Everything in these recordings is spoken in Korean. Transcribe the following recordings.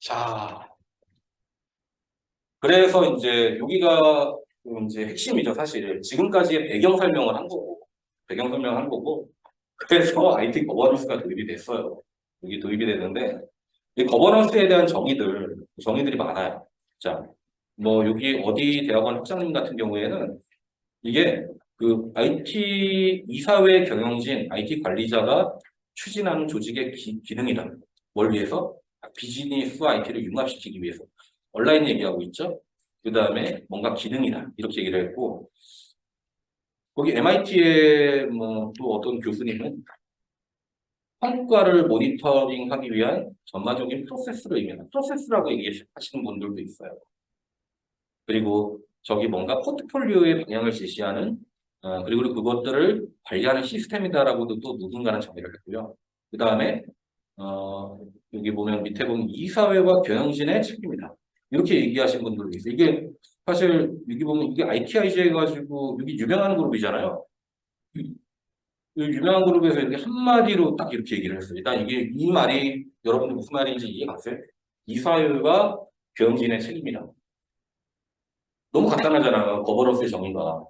자, 그래서 이제 여기가 이제 핵심이죠, 사실. 지금까지의 배경 설명을 한 거고, 배경 설명을 한 거고, 그래서 IT 거버넌스가 도입이 됐어요. 여기 도입이 됐는데, 이 거버넌스에 대한 정의들이 많아요. 자, 뭐 여기 어디 대학원 학장님 같은 경우에는 이게 그 IT 이사회 경영진 IT 관리자가 추진하는 조직의 기능이다. 뭘 위해서? 비즈니스와 IT를 융합시키기 위해서. 온라인 얘기하고 있죠. 그 다음에 뭔가 기능이다. 이렇게 얘기를 했고, 거기 MIT의 뭐 또 어떤 교수님은 성과를 모니터링하기 위한 전반적인 프로세스를 의미하는 프로세스라고 얘기하시는 분들도 있어요. 그리고 저기 뭔가 포트폴리오의 방향을 제시하는 그리고 그것들을 관리하는 시스템이다라고도 또 누군가는 정의를 했고요. 그 다음에 여기 보면 밑에 보면 이사회와 경영진의 책임이다. 이렇게 얘기하신 분들도 있어요. 이게 사실 여기 보면 이게 ITIJ 해가지고 여기 유명한 그룹이잖아요. 이 유명한 그룹에서 이렇게 한마디로 딱 이렇게 얘기를 했어요. 일단 이게 이 말이 여러분들 무슨 말인지 이해가세요? 이사회와 경영진의 책임이다. 너무 간단하잖아요. 거버넌스의 정의가.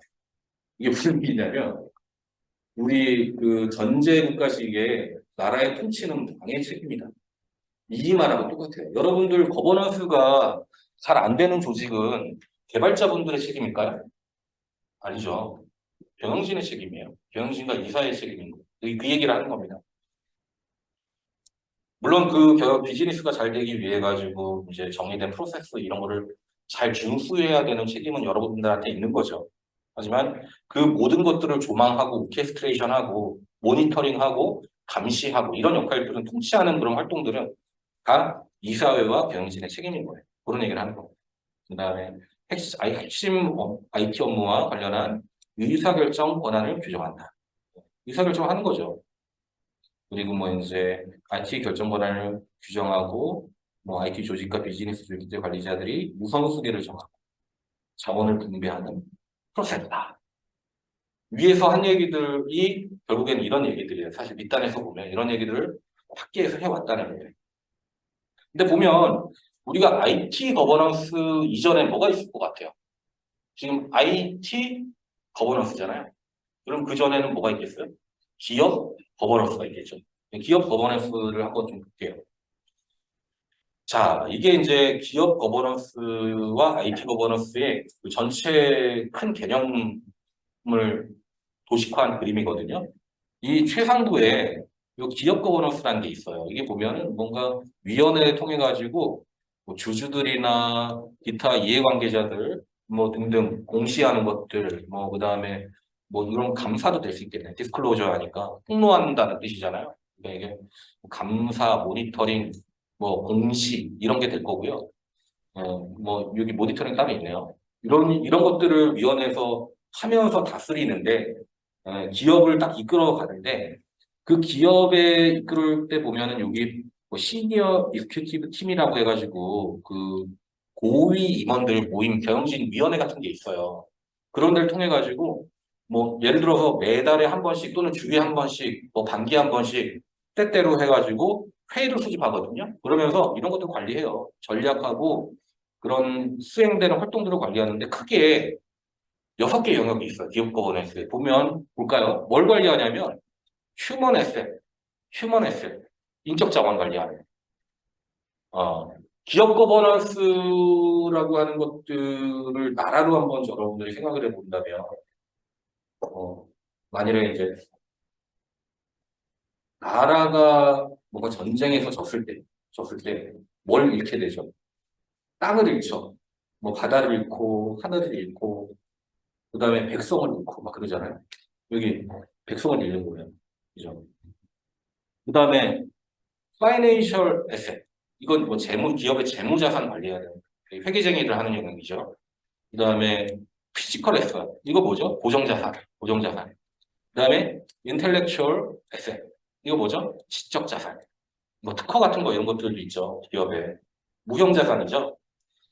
이게 무슨 얘기냐면 우리 그 전제 국가식의 나라의 통치는 당의 책임이다. 이 말하고 똑같아요. 여러분들 거버넌스가 잘 안 되는 조직은 개발자분들의 책임일까요? 아니죠. 경영진의 책임이에요. 경영진과 이사의 책임인 거예요. 그 얘기를 하는 겁니다. 물론 그 비즈니스가 잘 되기 위해 가지고 이제 정의된 프로세스 이런 거를 잘 준수해야 되는 책임은 여러분들한테 있는 거죠. 하지만 그 모든 것들을 조망하고 오케스트레이션하고 모니터링하고 감시하고 이런 역할들은 통치하는 그런 활동들은 다 이사회와 경영진의 책임인 거예요. 그런 얘기를 하는 거예요. 그다음에 핵심 IT 업무와 관련한 의사결정 권한을 규정한다. 의사결정하는 거죠. 그리고 뭐 이제 IT 결정 권한을 규정하고 뭐 IT 조직과 비즈니스 조직의 관리자들이 우선순위를 정하고 자원을 분배하는 프로세스다. 위에서 한 얘기들이 결국엔 이런 얘기들이에요. 사실 밑단에서 보면 이런 얘기들을 학계에서 해왔다는 거예요. 근데 보면 우리가 IT 거버넌스 이전에 뭐가 있을 것 같아요? 지금 IT 거버넌스잖아요. 그럼 그 전에는 뭐가 있겠어요? 기업 거버넌스가 있겠죠. 기업 거버넌스를 한번 좀 볼게요. 자, 이게 이제 기업 거버넌스와 IT 거버넌스의 그 전체 큰 개념을 도식화한 그림이거든요. 이 최상부에 이 기업 거버넌스라는 게 있어요. 이게 보면은 뭔가 위원회를 통해 가지고 뭐 주주들이나 기타 이해관계자들 뭐 등등 공시하는 것들 뭐 그다음에 뭐 이런 감사도 될 수 있겠네. 디스클로저 하니까 폭로한다는 뜻이잖아요. 그러니까 이게 감사, 모니터링, 뭐 공시 이런 게 될 거고요. 뭐 여기 모니터링 따로 있네요. 이런 것들을 위원회에서 하면서 다스리는데 기업을 딱 이끌어 가는데 그 기업에 이끌 때 보면은 여기 뭐 시니어 익스큐티브 팀이라고 해가지고 그 고위 임원들 모임 경영진 위원회 같은 게 있어요. 그런 데를 통해 가지고 뭐 예를 들어서 매달에 한 번씩 또는 주에 한 번씩 뭐 반기에 한 번씩 때때로 해가지고 회의를 수집하거든요. 그러면서 이런 것도 관리해요. 전략하고 그런 수행되는 활동들을 관리하는데 크게 6개 영역이 있어요. 기업 거버넌스에. 보면 볼까요? 뭘 관리하냐면 휴먼 에셋, 인적 자원 관리하는. 어, 기업 거버넌스라고 하는 것들을 나라로 한번 여러분들이 생각을 해본다면, 어, 만일에 이제 나라가 뭔가 전쟁에서 졌을 때 뭘 잃게 되죠? 땅을 잃죠. 뭐 바다를 잃고 하늘을 잃고 그다음에 백성을 잃고 막 그러잖아요. 여기 백성을 잃는 거예요. 그죠? 그다음에 파이낸셜 에셋. 이건 뭐 기업의 재무 자산 관리해야 되는 회계쟁이들 하는 영역이죠. 그다음에 피지컬 에셋. 이거 뭐죠? 보정 자산. 그다음에 인텔렉츄얼 에셋. 이거 뭐죠? 지적 자산. 뭐 특허 같은 거 이런 것들도 있죠. 기업에. 무형 자산이죠.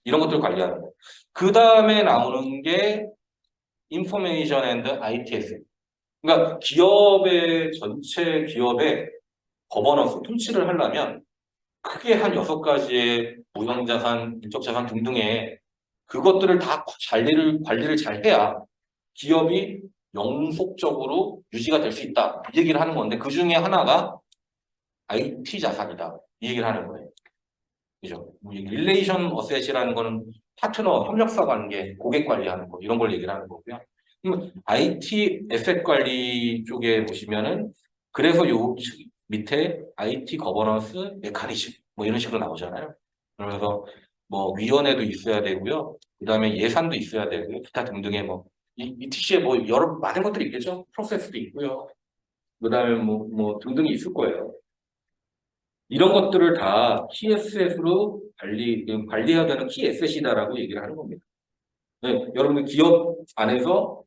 이런 것들 관리하는 거. 그다음에 나오는 게 인포메이션 앤드 ITS. 그러니까 전체 기업의 거버넌스, 통치를 하려면 크게 한 6가지의 무형자산, 인적자산 등등의 그것들을 다 관리를 잘 해야 기업이 영속적으로 유지가 될 수 있다. 이 얘기를 하는 건데 그 중에 하나가 IT 자산이다. 이 얘기를 하는 거예요. 그죠? 이 릴레이션 어셋이라는 거는 파트너, 협력사 관계, 고객 관리하는 거 이런 걸 얘기를 하는 거고요. IT 에셋 관리 쪽에 보시면은 그래서 요 밑에 IT 거버넌스 메커니즘 뭐 이런 식으로 나오잖아요. 그래서 뭐 위원회도 있어야 되고요. 그다음에 예산도 있어야 되고요. 기타 등등의 뭐 ETC에 뭐 여러 많은 것들이 있겠죠. 프로세스도 있고요. 그다음에 뭐 등등이 있을 거예요. 이런 것들을 다 TSS로 관리해야 되는 키 에셋이다라고 얘기를 하는 겁니다. 네, 여러분들 기업 안에서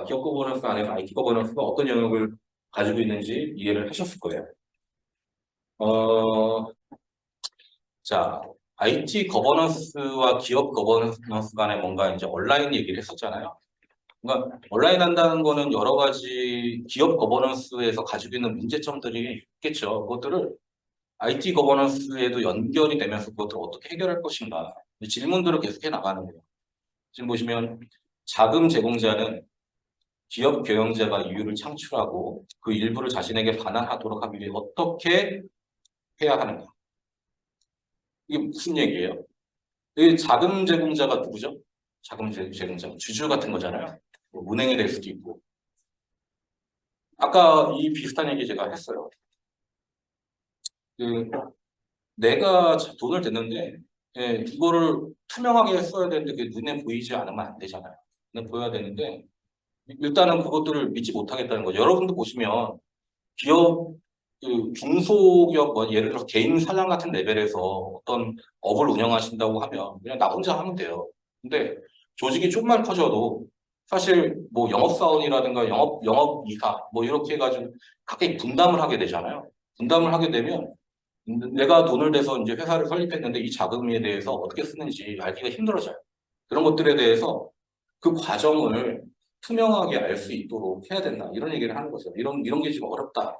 기업 거버넌스 안에서 IT 거버넌스가 어떤 영역을 가지고 있는지 이해를 하셨을 거예요. 어, 자, IT 거버넌스와 기업 거버넌스 간에 뭔가 이제 온라인 얘기를 했었잖아요. 그러니까 온라인 한다는 거는 여러 가지 기업 거버넌스에서 가지고 있는 문제점들이 있겠죠. 그것들을 IT 거버넌스에도 연결이 되면서 그것을 어떻게 해결할 것인가. 질문들을 계속해 나가는 거예요. 지금 보시면 자금 제공자는 기업 경영자가 이유를 창출하고 그 일부를 자신에게 반환하도록 하기 위해 어떻게 해야 하는가. 이게 무슨 얘기예요? 이 자금 제공자가 누구죠? 제공자. 주주 같은 거잖아요. 뭐 은행이 될 수도 있고. 아까 이 비슷한 얘기 제가 했어요. 그 내가 돈을 댔는데 이거를 투명하게 써야 되는데 그게 눈에 보이지 않으면 안 되잖아요. 눈에 보여야 되는데 일단은 그것들을 믿지 못하겠다는 거죠. 여러분도 보시면 기업 중소기업 뭐 예를 들어서 개인 사장 같은 레벨에서 어떤 업을 운영하신다고 하면 그냥 나 혼자 하면 돼요. 근데 조직이 조금만 커져도 사실 뭐 영업사원이라든가 영업이사 뭐 이렇게 해가지고 각각 분담을 하게 되잖아요. 분담을 하게 되면 내가 돈을 내서 이제 회사를 설립했는데 이 자금에 대해서 어떻게 쓰는지 알기가 힘들어져요. 그런 것들에 대해서 그 과정을 투명하게 알 수 있도록 해야 된다. 이런 얘기를 하는 거죠. 이런 게 지금 어렵다.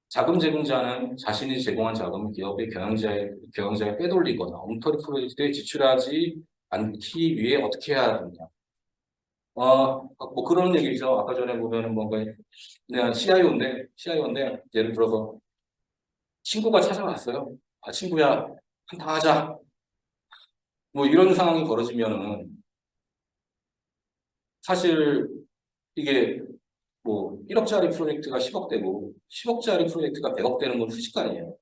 자금 제공자는 자신이 제공한 자금을 기업의 경영자에 빼돌리거나 엉터리 프로젝트에 지출하지 않기 위해 어떻게 해야 하느냐. 뭐 그런 얘기죠. 아까 전에 보면은 뭔가 그냥 CIO인데 예를 들어서 친구가 찾아왔어요. 아, 친구야, 한탕 하자. 뭐 이런 상황이 벌어지면은 사실 이게 뭐 1억짜리 프로젝트가 10억 되고 10억짜리 프로젝트가 100억 되는 건 순식간이에요.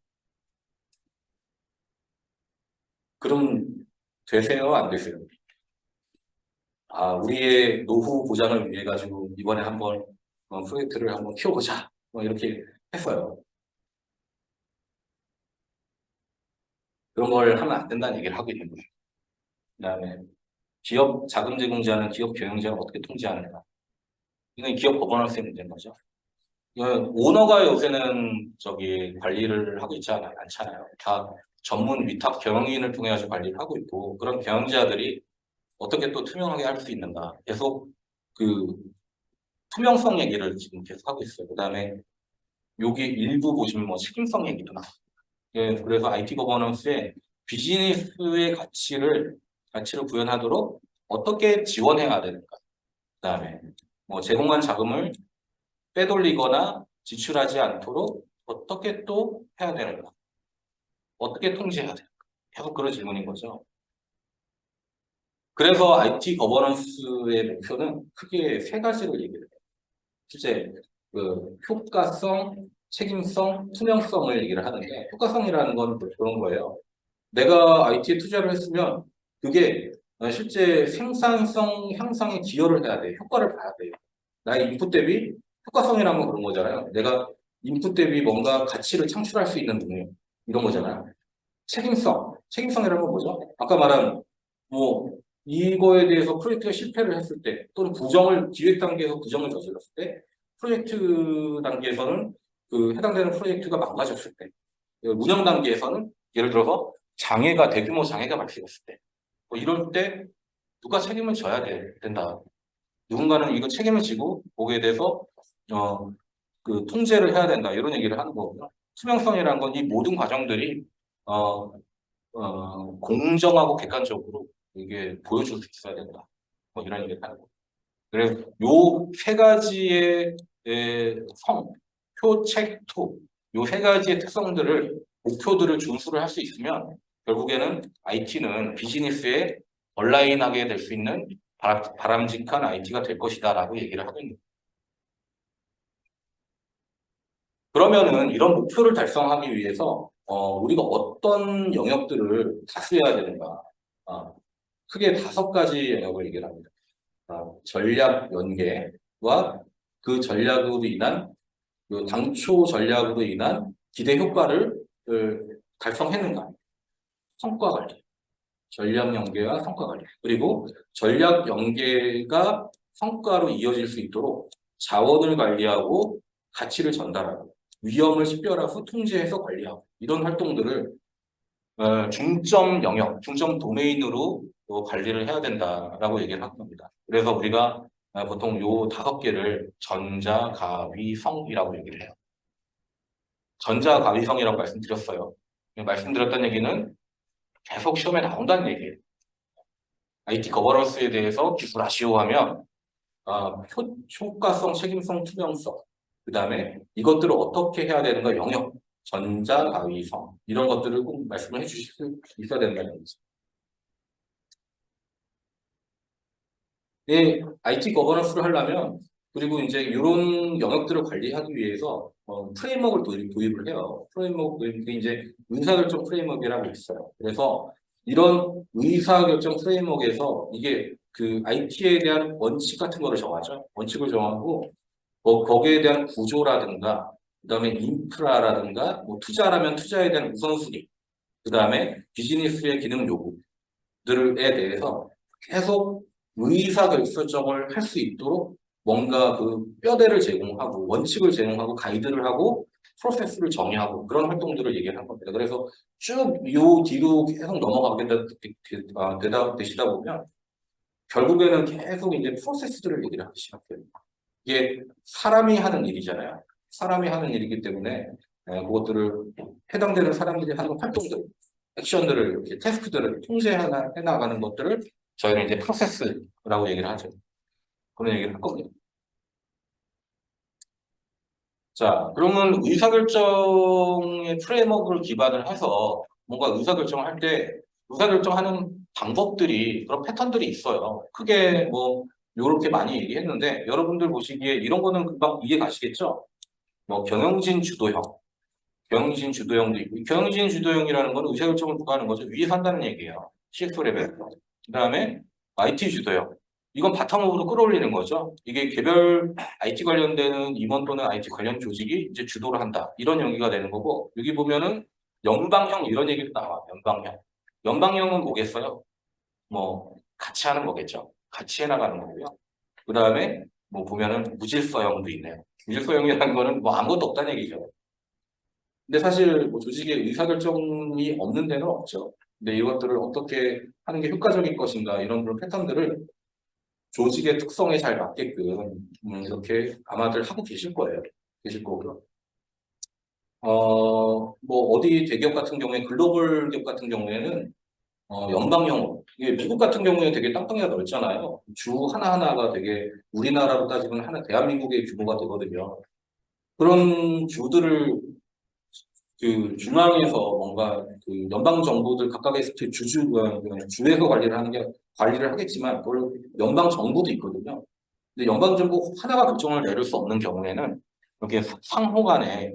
그럼 되세요? 안 되세요? 아, 우리의 노후 보장을 위해 가지고 이번에 한번 프로젝트를 한번 키워보자. 뭐 이렇게 했어요. 그런 걸 하면 안 된다는 얘기를 하고 있는 거예요. 그다음에 기업 자금 제공자는 기업 경영자를 어떻게 통제하는가. 이건 기업 거버넌스의 문제인 거죠. 오너가 요새는 관리를 하고 있지 않잖아요. 다 전문 위탁 경영인을 통해 가지고 관리를 하고 있고 그런 경영자들이 어떻게 또 투명하게 할 수 있는가. 계속 그 투명성 얘기를 지금 계속 하고 있어요. 그다음에 여기 일부 보시면 뭐 책임성 얘기도 나와요. 그래서 IT 거버넌스에 비즈니스의 가치를 구현하도록 어떻게 지원해야 되는가. 그다음에 뭐 제공한 자금을 빼돌리거나 지출하지 않도록 어떻게 또 해야 되는가. 어떻게 통제해야 되는가. 계속 그런 질문인 거죠. 그래서 IT 거버넌스의 목표는 크게 세 가지를 얘기를 해요. 실제 효과성, 책임성, 투명성을 얘기를 하는데 효과성이라는 건 그런 거예요. 내가 IT에 투자를 했으면 그게 실제 생산성 향상에 기여를 해야 돼. 효과를 봐야 돼요. 나의 인풋 대비 효과성이라는 건 그런 거잖아요. 내가 인풋 대비 뭔가 가치를 창출할 수 있는 능력 이런 거잖아요. 책임성이라는 건 뭐죠? 아까 말한 뭐 이거에 대해서 프로젝트가 실패를 했을 때 또는 기획 단계에서 부정을 저질렀을 때 프로젝트 단계에서는 그 해당되는 프로젝트가 망가졌을 때 운영 단계에서는 예를 들어서 대규모 장애가 발생했을 때 뭐 이럴 때 누가 책임을 져야 된다. 누군가는 이거 책임을 지고 거기에 대해서 그 통제를 해야 된다. 이런 얘기를 하는 거고요. 투명성이라는 건 이 모든 과정들이 어, 공정하고 객관적으로 이게 보여줄 수 있어야 된다. 뭐 이런 얘기를 하는 거예요. 그래서 요 세 가지의 성, 표, 책, 토, 요 세 가지의 특성들을, 목표들을 준수를 할 수 있으면 결국에는 IT는 비즈니스에 온라인하게 될 수 있는 바람직한 IT가 될 것이다라고 얘기를 하고 있는 거예요. 그러면은 이런 목표를 달성하기 위해서 우리가 어떤 영역들을 다수해야 되는가? 아, 크게 5가지 영역을 얘기를 합니다. 전략 연계와 그 전략으로 인한 그 당초 전략으로 인한 기대 효과를 달성했는가? 성과 관리, 전략 연계와 성과 관리. 그리고 전략 연계가 성과로 이어질 수 있도록 자원을 관리하고 가치를 전달하고 위험을 식별하고 통제해서 관리하고 이런 활동들을 중점 영역, 중점 도메인으로 관리를 해야 된다라고 얘기를 한 겁니다. 그래서 우리가 보통 요 5개를 전자, 가위, 성이라고 얘기를 해요. 전자, 가위, 성이라고 말씀드렸어요. 말씀드렸던 얘기는 계속 시험에 나온다는 얘기예요. IT 거버넌스에 대해서 기술하시오 하면 효과성, 책임성, 투명성, 그 다음에 이것들을 어떻게 해야 되는가 영역, 전자, 가위, 성 이런 것들을 꼭 말씀을 해주실 수 있어야 된다는 거죠. 네, IT 거버넌스를 하려면 그리고 이제 이런 영역들을 관리하기 위해서 프레임워크를 도입을 해요. 프레임워크 그게 이제 의사결정 프레임워크라고 있어요. 그래서 이런 의사결정 프레임워크에서 이게 그 IT에 대한 원칙 같은 거를 정하죠. 원칙을 정하고 거기에 대한 구조라든가 그다음에 인프라라든가 뭐 투자라면 투자에 대한 우선순위 그다음에 비즈니스의 기능 요구들에 대해서 계속 의사결정을 할 수 있도록 뭔가 그 뼈대를 제공하고 원칙을 제공하고 가이드를 하고 프로세스를 정의하고 그런 활동들을 얘기한 겁니다. 그래서 쭉 요 뒤로 계속 넘어가게 되시다 보면 결국에는 계속 이제 프로세스들을 얘기를 하기 시작해요. 이게 사람이 하는 일이잖아요. 사람이 하는 일이기 때문에 그것들을 해당되는 사람들이 하는 활동들, 액션들을, 이렇게 태스크들을 통제해나가는 것들을 저희는 이제 프로세스라고 얘기를 하죠. 그런 얘기를 할 겁니다. 자, 그러면 의사결정의 프레임워크를 기반을 해서 뭔가 의사결정을 할 때 의사결정하는 방법들이 그런 패턴들이 있어요. 크게 뭐 요렇게 많이 얘기했는데 여러분들 보시기에 이런 거는 금방 이해 가시겠죠? 뭐 경영진 주도형, 경영진 주도형도 있고 경영진 주도형이라는 거는 의사결정을 누가 하는 거죠? 위에서 한다는 얘기예요. CXO 레벨. 그다음에 IT 주도형. 이건 바텀업으로 끌어올리는 거죠. 이게 개별 IT 관련되는 임원 또는 IT 관련 조직이 이제 주도를 한다. 이런 얘기가 되는 거고 여기 보면은 연방형 이런 얘기도 나와. 연방형. 연방형은 뭐겠어요? 뭐 같이 하는 거겠죠. 같이 해나가는 거고요. 그다음에 뭐 보면은 무질서형도 있네요. 무질서형이라는 거는 뭐 아무것도 없다는 얘기죠. 근데 사실 뭐 조직의 의사결정이 없는 데는 없죠. 근데 이것들을 어떻게 하는 게 효과적일 것인가 이런 그런 패턴들을 조직의 특성에 잘 맞게끔 이렇게 아마들 하고 계실 거예요. 계실 거고요. 뭐 어디 대기업 같은 경우에 글로벌 기업 같은 경우에는 연방형으로 이게 미국 같은 경우에 되게 땅덩이가 넓잖아요. 주 하나하나가 되게 우리나라로 따지면 하나 대한민국의 규모가 되거든요. 그런 주들을 그 중앙에서 뭔가 그 연방 정부들 각각의 주에서 관리를 하는 게 관리를 하겠지만 그걸 연방 정부도 있거든요. 근데 연방 정부 하나가 결정을 내릴 수 없는 경우에는 이렇게 상호 간에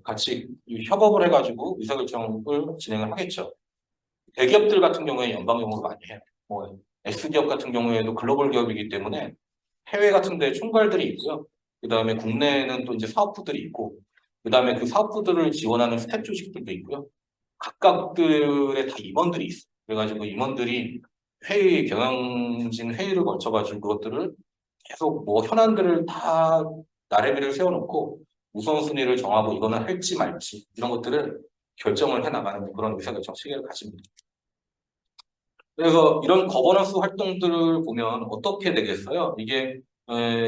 같이 협업을 해가지고 의사결정을 진행을 하겠죠. 대기업들 같은 경우에 연방용으로 많이 해요. 뭐 S기업 같은 경우에도 글로벌 기업이기 때문에 해외 같은 데 총괄들이 있고요. 그 다음에 국내에는 또 이제 사업부들이 있고, 그 다음에 그 사업부들을 지원하는 스텝 조직들도 있고요. 각각들의 다 임원들이 있어요. 그래가지고 임원들이 경영진 회의를 거쳐가지고 그것들을 계속 뭐 현안들을 다 나래비를 세워놓고 우선순위를 정하고 이거는 할지 말지 이런 것들을 결정을 해나가는 그런 의사결정 체계를 가집니다. 그래서 이런 거버넌스 활동들을 보면 어떻게 되겠어요? 이게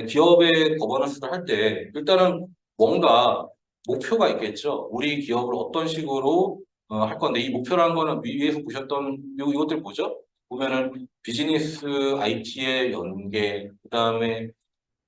기업의 거버넌스를 할 때 일단은 뭔가 목표가 있겠죠. 우리 기업을 어떤 식으로 할 건데 이 목표라는 거는 위에서 보셨던 이것들 뭐죠? 보면은 비즈니스 IT의 연계, 그다음에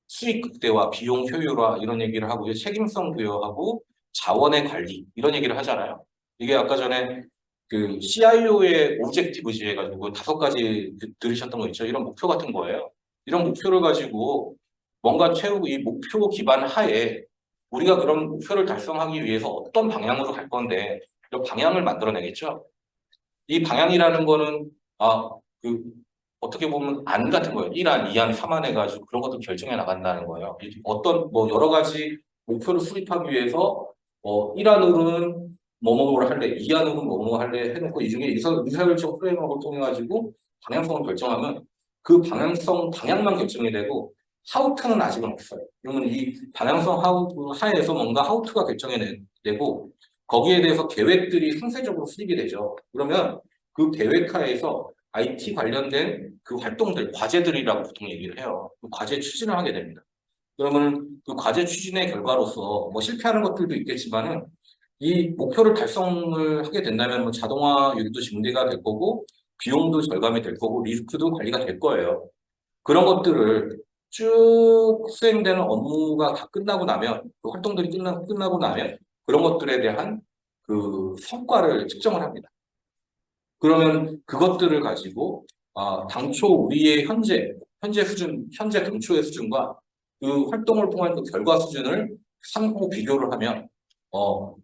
수익 극대화, 비용 효율화 이런 얘기를 하고요. 책임성 부여하고 자원의 관리 이런 얘기를 하잖아요. 이게 아까 전에 그 CIO의 오브젝티브지 해가지고 5가지 들으셨던 거 있죠. 이런 목표 같은 거예요. 이런 목표를 가지고 뭔가 채우고 이 목표 기반 하에 우리가 그런 목표를 달성하기 위해서 어떤 방향으로 갈 건데 이런 방향을 만들어내겠죠. 이 방향이라는 거는 그 어떻게 보면 안 같은 거예요. 1안, 2안, 3안 해가지고 그런 것도 결정해 나간다는 거예요. 어떤 뭐 여러 가지 목표를 수립하기 위해서 1안으로는 뭐뭐를 할래, 2안으로는 뭐뭐 할래 해놓고 이 중에 의사결정 프레임워크를 통해 가지고 방향성을 결정하면 그 방향성 방향만 결정이 되고 하우트는 아직은 없어요. 그러면 이 방향성 하에서 뭔가 하우트가 결정이 되고 거기에 대해서 계획들이 상세적으로 수립이 되죠. 그러면 그 계획 하에서 IT 관련된 그 활동들, 과제들이라고 보통 얘기를 해요. 그 과제 추진을 하게 됩니다. 그러면 그 과제 추진의 결과로서 뭐 실패하는 것들도 있겠지만은 이 목표를 달성을 하게 된다면 뭐 자동화율도 증대가 될 거고 비용도 절감이 될 거고 리스크도 관리가 될 거예요. 그런 것들을 쭉 수행되는 업무가 다 끝나고 나면 그 활동들이 끝나고 나면 그런 것들에 대한 그 성과를 측정을 합니다. 그러면 그것들을 가지고 당초 우리의 현재 수준, 현재 당초의 수준과 그 활동을 통한 그 결과 수준을 상호 비교를 하면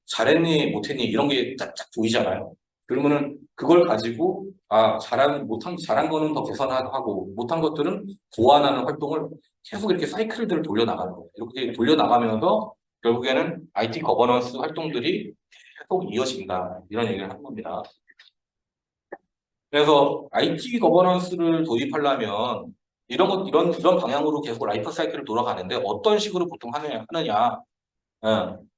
잘했니 못했니 이런 게 쫙쫙 보이잖아요. 그러면은 그걸 가지고 잘한 거는 더 개선하고 못한 것들은 보완하는 활동을 계속 이렇게 사이클들을 돌려나가는 거예요. 이렇게 돌려나가면서 결국에는 IT 거버넌스 활동들이 계속 이어진다 이런 얘기를 하는 겁니다. 그래서 IT 거버넌스를 도입하려면 이런 방향으로 계속 라이프 사이클을 돌아가는데 어떤 식으로 보통 하느냐.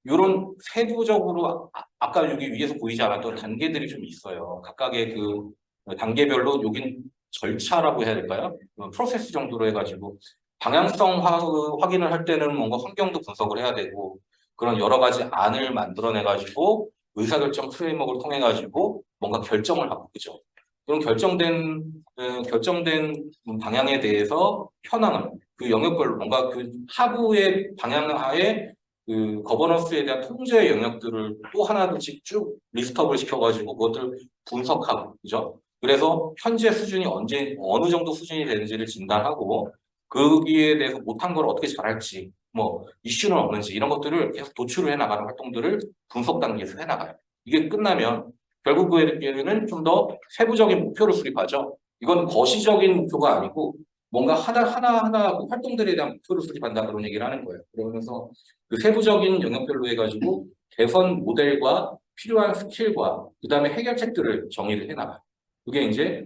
이런 세부적으로 아까 여기 위에서 보이지 않았던 단계들이 좀 있어요. 각각의 그 단계별로 여긴 절차라고 해야 될까요? 프로세스 정도로 해가지고 방향성 확인을 할 때는 뭔가 환경도 분석을 해야 되고 그런 여러 가지 안을 만들어내가지고 의사결정 프레임워크를 통해 가지고 뭔가 결정을 하고 그죠? 그런 결정된 방향에 대해서 현황을 그 영역별로 뭔가 그 하부의 방향하에 그 거버넌스에 대한 통제 영역들을 또 하나씩 쭉 리스트업을 시켜가지고 그것들 분석하고 그죠? 그래서 현재 수준이 어느 정도 수준이 되는지를 진단하고 거기에 대해서 못한 걸 어떻게 잘할지 뭐 이슈는 없는지 이런 것들을 계속 도출을 해나가는 활동들을 분석 단계에서 해나가요. 이게 끝나면 결국에는 좀 더 세부적인 목표를 수립하죠. 이건 거시적인 목표가 아니고 뭔가 하나하나 그 활동들에 대한 목표를 수립한다 그런 얘기를 하는 거예요. 그러면서 그 세부적인 영역별로 해가지고 개선 모델과 필요한 스킬과 그 다음에 해결책들을 정의를 해나가요. 그게 이제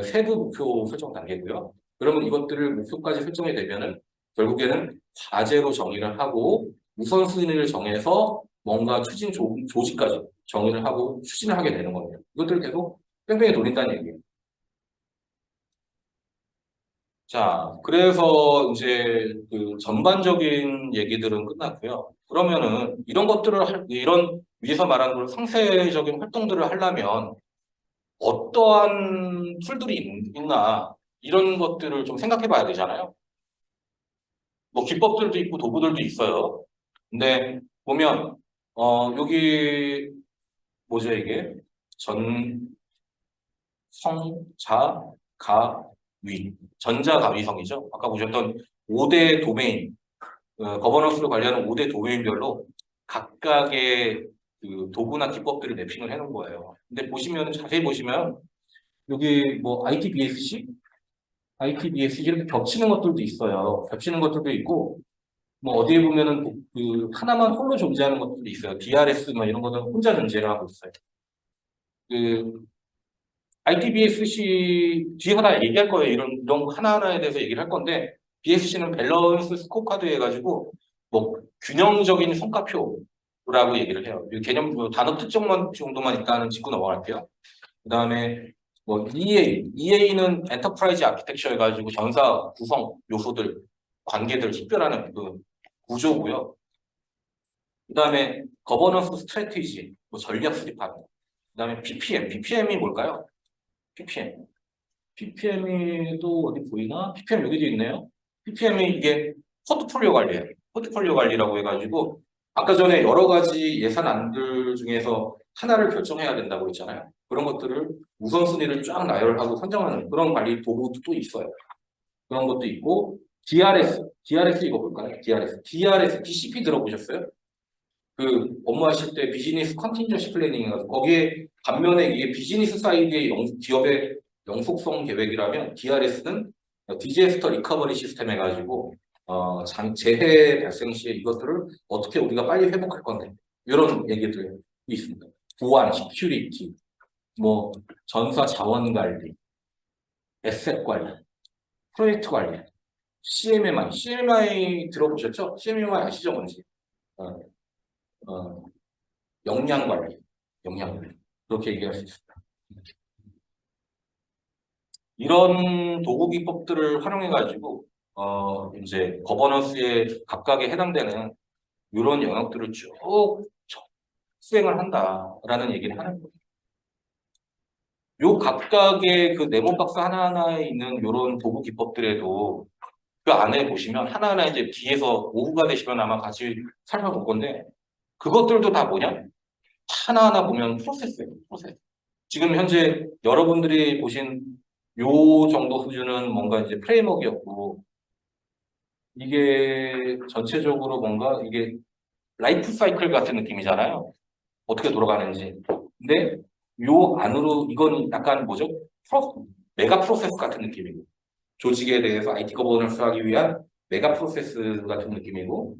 세부 목표 설정 단계고요. 그러면 이것들을 목표까지 설정이 되면은 결국에는 과제로 정의를 하고 우선순위를 정해서 뭔가 추진 조직까지 정의를 하고 추진을 하게 되는 겁니다. 이것들을 계속 뺑뺑이 돌린다는 얘기예요. 자, 그래서 이제 그 전반적인 얘기들은 끝났고요. 그러면은 이런 위에서 말한 그런 상세적인 활동들을 하려면 어떠한 툴들이 있나 이런 것들을 좀 생각해 봐야 되잖아요. 뭐 기법들도 있고 도구들도 있어요. 근데 보면 여기 뭐죠 이게 전, 성, 자, 가, 위 전자가위성이죠. 아까 보셨던 5대 도메인 거버넌스를 관리하는 5대 도메인별로 각각의 그 도구나 기법들을 매핑을 해놓은 거예요. 근데 보시면 자세히 보시면 여기 뭐 ITBSC 이렇게 겹치는 것들도 있어요. 겹치는 것들도 있고 뭐 어디에 보면은 그 하나만 홀로 존재하는 것들도 있어요. DRS 뭐 이런 거는 혼자 존재를 하고 있어요. 그 ITBSC 뒤에 하나 얘기할 거예요. 이런 하나하나에 대해서 얘기를 할 건데 BSC는 밸런스 스코어카드 해가지고 뭐 균형적인 성과표라고 얘기를 해요. 이 개념 단어 특정만 정도만 일단은 짚고 넘어갈게요. 그다음에 뭐 EA는 엔터프라이즈 아키텍처 해가지고 전사 구성 요소들 관계들을 식별하는 그 구조고요. 그다음에 거버넌스 스트래티지, 뭐 전략 수립하는 거. 그다음에 BPM. BPM이 뭘까요? BPM. PPM도 어디 보이나? PPM 여기도 있네요. PPM이 이게 포트폴리오 관리예요. 포트폴리오 관리라고 해가지고 아까 전에 여러 가지 예산안들 중에서 하나를 결정해야 된다고 했잖아요. 그런 것들을 우선순위를 쫙 나열하고 선정하는 그런 관리 도구도 또 있어요. 그런 것도 있고 DRS 이거 볼까요? DRS, DCP 들어보셨어요? 그 업무하실 때 비즈니스 컨틴전시 플래닝이라서 거기에 반면에 이게 비즈니스 사이드의 기업의 영속성 계획이라면 DRS는 디제스터 리커버리 시스템 해가지고 재해 발생 시에 이것들을 어떻게 우리가 빨리 회복할 건데 이런 얘기들이 있습니다. 보안, 시큐리티, 뭐 전사 자원 관리, 에셋 관리, 프로젝트 관리, CMMI 들어보셨죠? CMMI 아시죠, 뭔지? 어, 어, 역량 관리, 역량 관리. 그렇게 얘기할 수 있습니다. 이런 도구 기법들을 활용해가지고, 이제 거버넌스에 각각에 해당되는 이런 영역들을 쭉 수행을 한다라는 얘기를 하는 거예요. 요 각각의 그 네모 박스 하나하나에 있는 이런 도구 기법들에도 그 안에 보시면 하나하나 이제 뒤에서 오후가 되시면 아마 같이 살펴볼 건데 그것들도 다 뭐냐? 하나하나 보면 프로세스예요, 프로세스. 지금 현재 여러분들이 보신 요 정도 수준은 뭔가 이제 프레임워크였고, 이게 전체적으로 뭔가 이게 라이프 사이클 같은 느낌이잖아요. 어떻게 돌아가는지. 근데 요 안으로 이건 약간 뭐죠? 메가 프로세스 같은 느낌이고, 조직에 대해서 IT 거버넌스 하기 위한 메가 프로세스 같은 느낌이고,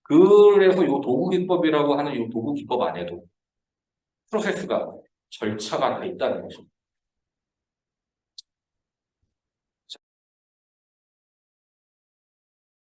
그래서 요 도구 기법이라고 하는 요 도구 기법 안에도 프로세스가 절차가 다 있다는 거죠.